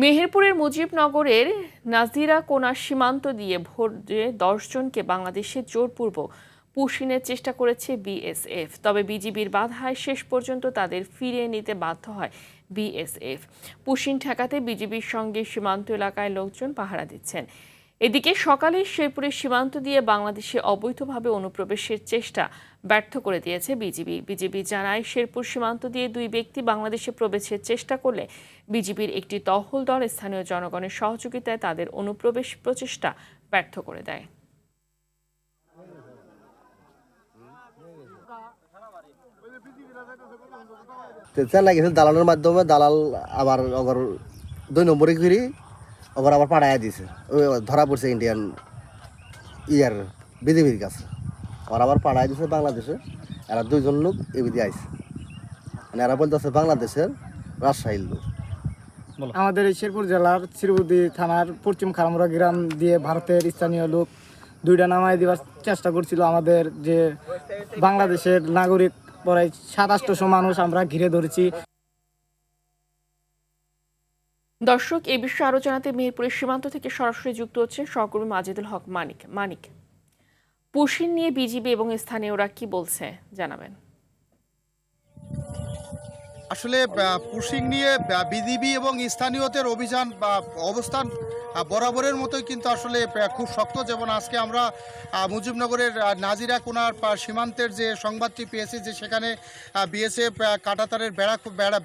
মেহেরপুরের মুজিবনগরের নাজিরা কোনা সীমান্ত দিয়ে ভোরে ১০ জনকে বাংলাদেশে জোরপূর্বক পুশিনের চেষ্টা করেছে বিএসএফ। তবে বিজিবির বাধায় শেষ পর্যন্ত তাদের ফিরিয়ে নিতে বাধ্য হয় বিএসএফ। পুশিন ঠেকাতে বিজিবির সঙ্গে সীমান্ত এলাকায় লোকজন পাহারা দিচ্ছেন। এদিকে সকালে শেরপুরের সীমান্ত দিয়ে বাংলাদেশে অবৈধভাবে অনুপ্রবেশের চেষ্টা ব্যর্থ করে দিয়েছে বিজিবি জানায়, শেরপুর সীমান্ত দিয়ে 2 ব্যক্তি বাংলাদেশে প্রবেশের চেষ্টা করলে বিজিবির একটি টহল দল স্থানীয় জনগণের সহযোগিতায় তাদের অনুপ্রবেশ প্রচেষ্টা ব্যর্থ করে দেয়। দালালের মাধ্যমে দালাল আবার 2 নম্বরে ঘুরি আবার পাঠাইয়া দিছে, ধরা পড়ছে ইন্ডিয়ান বিজেপির কাছে। আবার পাঠাই দিছে বাংলাদেশে। এরা 2 জন লোক এবিধি আইছে, মানে এরা বলতেছে বাংলাদেশের রাজশাহীর লোক। আমাদের এই শেরপুর জেলার শ্রীবুদ্ধি থানার পশ্চিম খারামুরা গ্রাম দিয়ে ভারতের স্থানীয় লোক 2টা নামাই দেওয়ার চেষ্টা করছিল। আমাদের যে বাংলাদেশের নাগরিক প্রায় 2700 মানুষ আমরা ঘিরে ধরেছি। দর্শক, এই বিষয়ে আরো জানাতে মেহেরপুরের সীমান্ত থেকে সরাসরি যুক্ত হচ্ছে সহকর্মী মাজেদুল হক মানিক। পুশিন নিয়ে বিজিবি এবং স্থানীয়রা কি বলছে জানাবেন। আসলে পুশিং নিয়ে বিজিবি এবং স্থানীয়দের অভিযান বা অবস্থান বরাবরের মতোই কিন্তু আসলে খুব শক্ত। যেমন আজকে আমরা মুজিবনগরের নাজিরা কোনার সীমান্তের যে সংবাদটি পেয়েছি যে সেখানে বিএসএফ কাঁটাতারের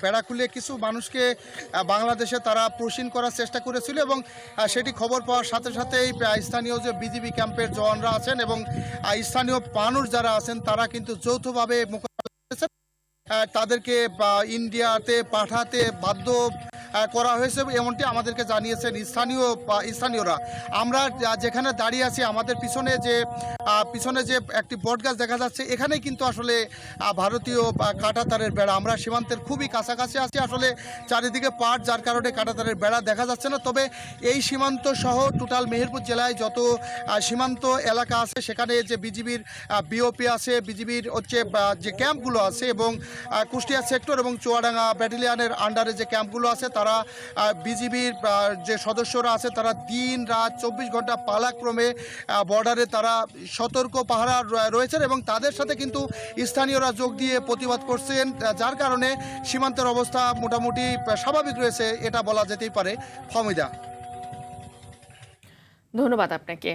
বেড়া খুলে কিছু মানুষকে বাংলাদেশে তারা পুশিং করার চেষ্টা করেছিল এবং সেটি খবর পাওয়ার সাথে সাথেই স্থানীয় যে বিজিবি ক্যাম্পের জওয়ানরা আছেন এবং স্থানীয় মানুষ যারা আছেন তারা কিন্তু যৌথভাবে তাদেরকে ইন্ডিয়াতে পাঠাতে বাধ্য করা হয়েছে এমনটি আমাদেরকে জানিয়েছেন স্থানীয়রা। আমরা যেখানে দাঁড়িয়ে আছি আমাদের পিছনে যে একটি বটগাছ দেখা যাচ্ছে, এখানেই কিন্তু আসলে ভারতীয় কাঁটাতারের বেড়া। আমরা সীমান্তের খুবই কাছাকাছি আছি, আসলে চারিদিকে পাট, যার কারণে কাঁটাতারের বেড়া দেখা যাচ্ছে না। তবে এই সীমান্ত সহ টোটাল মেহেরপুর জেলায় যত সীমান্ত এলাকা আছে সেখানে যে বিজিবির বিওপি আছে, বিজিবির যে ক্যাম্পগুলো আছে এবং কুষ্টিয়া সেক্টর এবং চুয়াডাঙ্গা ব্যাটালিয়নের আন্ডারে যে ক্যাম্পগুলো আছে তারা বিজিবির যে সদস্যরা আছে তারা দিন রাত 24 ঘন্টা পালাক্রমে বর্ডারে তারা সতর্ক পাহারা রয়েছেন এবং তাদের সাথে কিন্তু স্থানীয়রা যোগ দিয়ে প্রতিবাদ করছেন, যার কারণে সীমান্তের অবস্থা মোটামুটি স্বাভাবিক রয়েছে এটা বলা যেতেই পারে। ফাহমিদা, ধন্যবাদ আপনাকে।